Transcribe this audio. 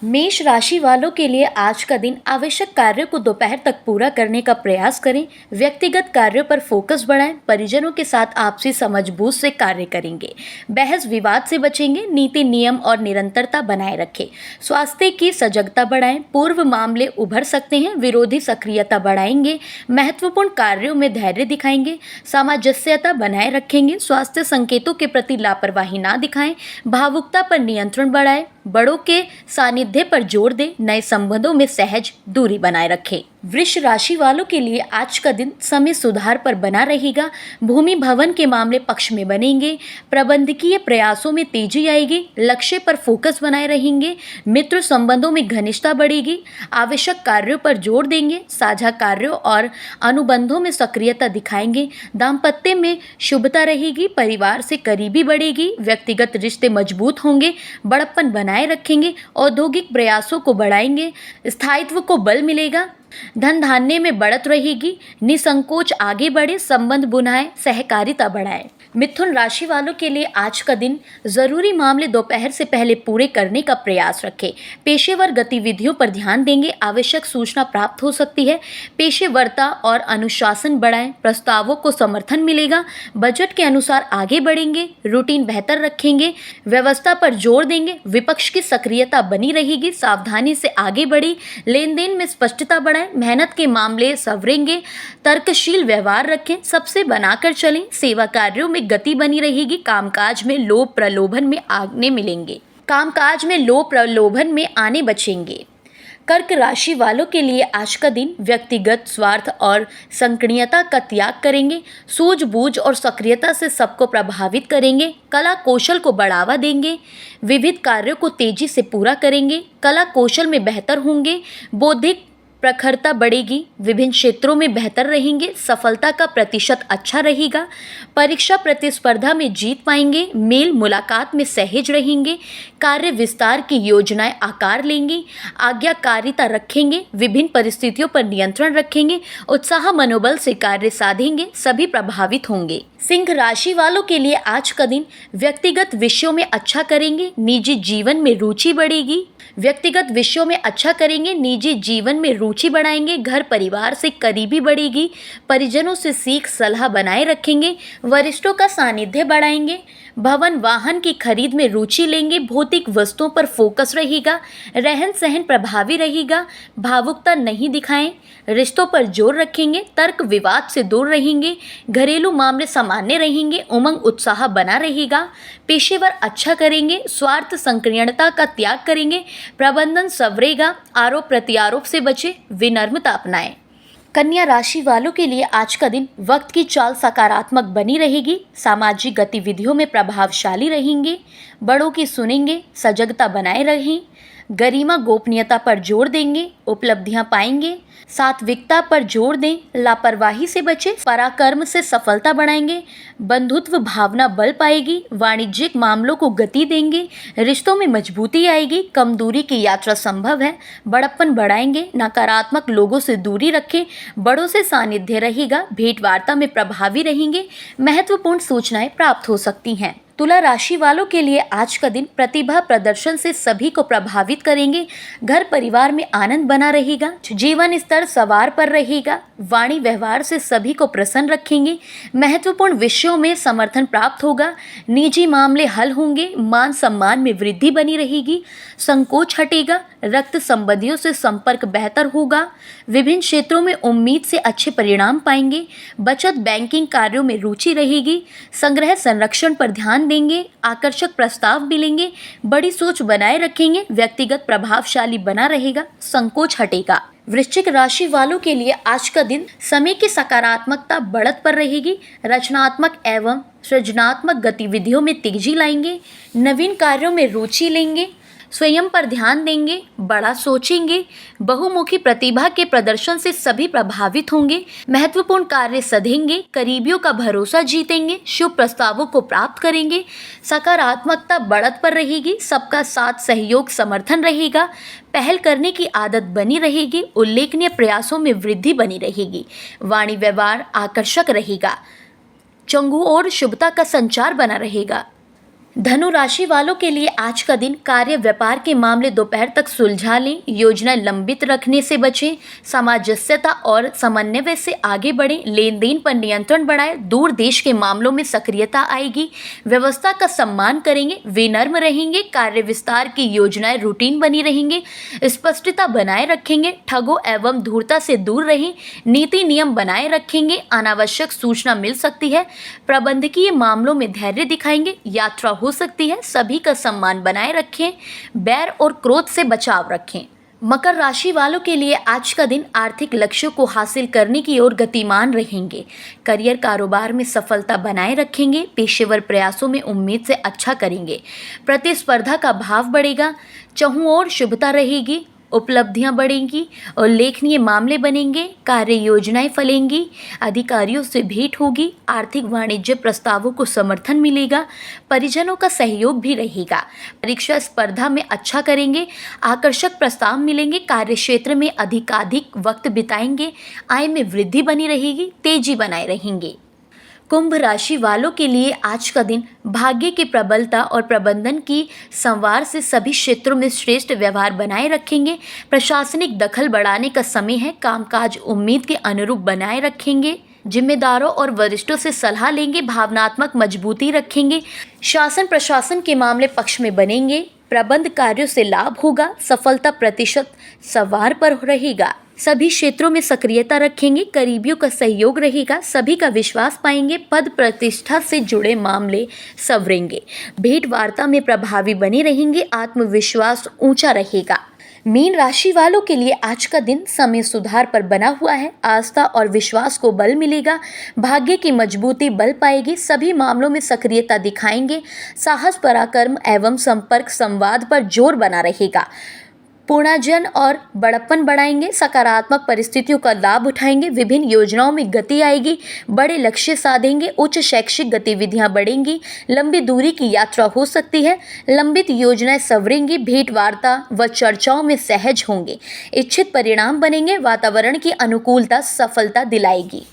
मेष राशि वालों के लिए आज का दिन आवश्यक कार्यों को दोपहर तक पूरा करने का प्रयास करें। व्यक्तिगत कार्यों पर फोकस बढ़ाएं। परिजनों के साथ आपसी समझबूझ से कार्य करेंगे। बहस विवाद से बचेंगे। नीति नियम और निरंतरता बनाए रखें। स्वास्थ्य की सजगता बढ़ाएं। पूर्व मामले उभर सकते हैं। विरोधी सक्रियता बढ़ाएंगे। महत्वपूर्ण कार्यों में धैर्य दिखाएंगे। सामंजस्यता बनाए रखेंगे। स्वास्थ्य संकेतों के प्रति लापरवाही ना दिखाएं। भावुकता पर नियंत्रण बढ़ाएं। बड़ों के सानिध्य पर जोर दें। नए संबंधों में सहज दूरी बनाए रखें। वृष राशि वालों के लिए आज का दिन समय सुधार पर बना रहेगा। भूमि भवन के मामले पक्ष में बनेंगे। प्रबंधकीय प्रयासों में तेजी आएगी। लक्ष्य पर फोकस बनाए रहेंगे। मित्र संबंधों में घनिष्ठता बढ़ेगी। आवश्यक कार्यों पर जोर देंगे। साझा कार्यों और अनुबंधों में सक्रियता दिखाएंगे। दाम्पत्य में शुभता रहेगी। परिवार से करीबी बढ़ेगी। व्यक्तिगत रिश्ते मजबूत होंगे। बड़प्पन बनाए रखेंगे। औद्योगिक प्रयासों को बढ़ाएंगे। स्थायित्व को बल मिलेगा। धन धान्य में बढ़त रहेगी। निसंकोच आगे बढ़े। संबंध बुनाए। सहकारिता बढ़ाए। मिथुन राशि वालों के लिए आज का दिन जरूरी मामले दोपहर से पहले पूरे करने का प्रयास रखें। पेशेवर गतिविधियों पर ध्यान देंगे। आवश्यक सूचना प्राप्त हो सकती है। पेशेवरता और अनुशासन बढ़ाएं। प्रस्तावों को समर्थन मिलेगा। बजट के अनुसार आगे बढ़ेंगे। रूटीन बेहतर रखेंगे। व्यवस्था पर जोर देंगे। विपक्ष की सक्रियता बनी रहेगी। सावधानी से आगे बढ़ी। लेन देन में स्पष्टता बढ़ाएं। मेहनत के मामले संवरेंगे। तर्कशील व्यवहार रखें। सबसे बनाकर चलें। सेवा कार्यों में गति बनी रहेगी। कामकाज में लोभ प्रलोभन में आने बचेंगे। कर्क राशि वालों के लिए आज का दिन व्यक्तिगत स्वार्थ और संकीर्णता का त्याग करेंगे। सूझबूझ और सक्रियता से सबको प्रभावित करेंगे। कला कौशल को बढ़ावा देंगे। विविध कार्यों को तेजी से पूरा करेंगे। कला कौशल में बेहतर होंगे। बौद्धिक प्रखरता बढ़ेगी। विभिन्न क्षेत्रों में बेहतर रहेंगे। सफलता का प्रतिशत अच्छा रहेगा। परीक्षा प्रतिस्पर्धा में जीत पाएंगे। मेल मुलाकात में सहज रहेंगे। कार्य विस्तार की योजनाएं आकार लेंगी। आज्ञाकारिता रखेंगे। विभिन्न परिस्थितियों पर नियंत्रण रखेंगे। उत्साह मनोबल से कार्य साधेंगे। सभी प्रभावित होंगे। सिंह राशि वालों के लिए आज का दिन व्यक्तिगत विषयों में अच्छा करेंगे। निजी जीवन में रुचि बढ़ेगी। निजी जीवन में रुचि बढ़ाएंगे। घर परिवार से करीबी बढ़ेगी। परिजनों से सीख सलाह बनाए रखेंगे। वरिष्ठों का सानिध्य बढ़ाएंगे। भवन वाहन की खरीद में रुचि लेंगे। भौतिक वस्तुओं पर फोकस रहेगा। रहन सहन प्रभावी रहेगा। भावुकता नहीं दिखाएं। रिश्तों पर जोर रखेंगे। तर्क विवाद से दूर रहेंगे। घरेलू मामले सामान्य रहेंगे। उमंग उत्साह बना रहेगा। पेशेवर अच्छा करेंगे। स्वार्थ संकीर्णता का त्याग करेंगे। प्रबंधन संवरेगा। आरोप प्रत्यारोप से बचे। विनम्रता अपनाएं। कन्या राशि वालों के लिए आज का दिन वक्त की चाल सकारात्मक बनी रहेगी। सामाजिक गतिविधियों में प्रभावशाली रहेंगे। बड़ों की सुनेंगे। सजगता बनाए रहें। गरिमा गोपनीयता पर जोर देंगे। उपलब्धियां पाएंगे। सात्विकता पर जोर दें। लापरवाही से बचें। पराक्रम से सफलता बढ़ाएंगे। बंधुत्व भावना बल पाएगी। वाणिज्यिक मामलों को गति देंगे। रिश्तों में मजबूती आएगी। कम दूरी की यात्रा संभव है। बड़प्पन बढ़ाएंगे। नकारात्मक लोगों से दूरी रखें। बड़ों से सानिध्य रहेगा। भेंट वार्ता में प्रभावी रहेंगे। महत्वपूर्ण सूचनाएं प्राप्त हो सकती हैं। तुला राशि वालों के लिए आज का दिन प्रतिभा प्रदर्शन से सभी को प्रभावित करेंगे। घर परिवार में आनंद बना रहेगा। जीवन स्तर सवार पर रहेगा। वाणी व्यवहार से सभी को प्रसन्न रखेंगे। महत्वपूर्ण विषयों में समर्थन प्राप्त होगा। निजी मामले हल होंगे। मान सम्मान में वृद्धि बनी रहेगी। संकोच हटेगा। रक्त संबंधियों से संपर्क बेहतर होगा। विभिन्न क्षेत्रों में उम्मीद से अच्छे परिणाम पाएंगे। बचत बैंकिंग कार्यों में रुचि रहेगी। संग्रह संरक्षण पर ध्यान देंगे। आकर्षक प्रस्ताव मिलेंगे। बड़ी सोच बनाए रखेंगे। व्यक्तिगत प्रभावशाली बना रहेगा। संकोच हटेगा। वृश्चिक राशि वालों के लिए आज का दिन समय की सकारात्मकता बढ़त पर रहेगी। रचनात्मक एवं सृजनात्मक गतिविधियों में तेजी लाएंगे। नवीन कार्यों में रुचि लेंगे। स्वयं पर ध्यान देंगे। बड़ा सोचेंगे। बहुमुखी प्रतिभा के प्रदर्शन से सभी प्रभावित होंगे। महत्वपूर्ण कार्य सधेंगे। करीबियों का भरोसा जीतेंगे। शुभ प्रस्तावों को प्राप्त करेंगे। सकारात्मकता बढ़त पर रहेगी। सबका साथ सहयोग समर्थन रहेगा। पहल करने की आदत बनी रहेगी। उल्लेखनीय प्रयासों में वृद्धि बनी रहेगी। वाणी व्यवहार आकर्षक रहेगा। चंगु और शुभता का संचार बना रहेगा। धनु राशि वालों के लिए आज का दिन कार्य व्यापार के मामले दोपहर तक सुलझा लें, योजना लंबित रखने से बचें, सामंजस्यता और समन्वय से आगे बढ़ें, लेन देन पर नियंत्रण बढ़ाएं, दूर देश के मामलों में सक्रियता आएगी, व्यवस्था का सम्मान करेंगे, विनम्र रहेंगे, कार्य विस्तार की योजनाएं रूटीन बनी रहेंगी, स्पष्टता बनाए रखेंगे, ठगों एवं धूर्तता से दूर रहें, नीति नियम बनाए रखेंगे, अनावश्यक सूचना मिल सकती है, प्रबंधकीय मामलों में धैर्य दिखाएंगे, यात्रा हो सकती है, सभी का सम्मान बनाए रखें, बैर और क्रोध से बचाव रखें। मकर राशि वालों के लिए आज का दिन आर्थिक लक्ष्यों को हासिल करने की ओर गतिमान रहेंगे, करियर कारोबार में सफलता बनाए रखेंगे, पेशेवर प्रयासों में उम्मीद से अच्छा करेंगे, प्रतिस्पर्धा का भाव बढ़ेगा, चहुं ओर शुभता रहेगी, उपलब्धियां बढ़ेंगी और लेखनीय मामले बनेंगे, कार्य योजनाएं फलेंगी, अधिकारियों से भेंट होगी, आर्थिक वाणिज्य प्रस्तावों को समर्थन मिलेगा, परिजनों का सहयोग भी रहेगा, परीक्षा स्पर्धा में अच्छा करेंगे, आकर्षक प्रस्ताव मिलेंगे, कार्य क्षेत्र में अधिकाधिक वक्त बिताएंगे, आय में वृद्धि बनी रहेगी, तेजी बनाए रहेंगे। कुंभ राशि वालों के लिए आज का दिन भाग्य की प्रबलता और प्रबंधन की संवार से सभी क्षेत्रों में श्रेष्ठ व्यवहार बनाए रखेंगे, प्रशासनिक दखल बढ़ाने का समय है, कामकाज उम्मीद के अनुरूप बनाए रखेंगे, जिम्मेदारों और वरिष्ठों से सलाह लेंगे, भावनात्मक मजबूती रखेंगे, शासन प्रशासन के मामले पक्ष में बनेंगे, प्रबंध कार्यों से लाभ होगा, सफलता प्रतिशत सवार पर रहेगा, सभी क्षेत्रों में सक्रियता रखेंगे, करीबियों का सहयोग रहेगा, सभी का विश्वास पाएंगे, पद प्रतिष्ठा से जुड़े मामले संवरेंगे, भेंट वार्ता में प्रभावी बने रहेंगे, आत्मविश्वास ऊंचा रहेगा। मीन राशि वालों के लिए आज का दिन समय सुधार पर बना हुआ है, आस्था और विश्वास को बल मिलेगा, भाग्य की मजबूती बल पाएगी, सभी मामलों में सक्रियता दिखाएंगे, साहस पराक्रम एवं संपर्क संवाद पर जोर बना रहेगा, पूर्णाजन और बड़प्पन बढ़ाएंगे, सकारात्मक परिस्थितियों का लाभ उठाएंगे, विभिन्न योजनाओं में गति आएगी, बड़े लक्ष्य साधेंगे, उच्च शैक्षिक गतिविधियां बढ़ेंगी, लंबी दूरी की यात्रा हो सकती है, लंबित योजनाएं संवरेंगी, भेंट वार्ता व चर्चाओं में सहज होंगे, इच्छित परिणाम बनेंगे, वातावरण की अनुकूलता सफलता दिलाएगी।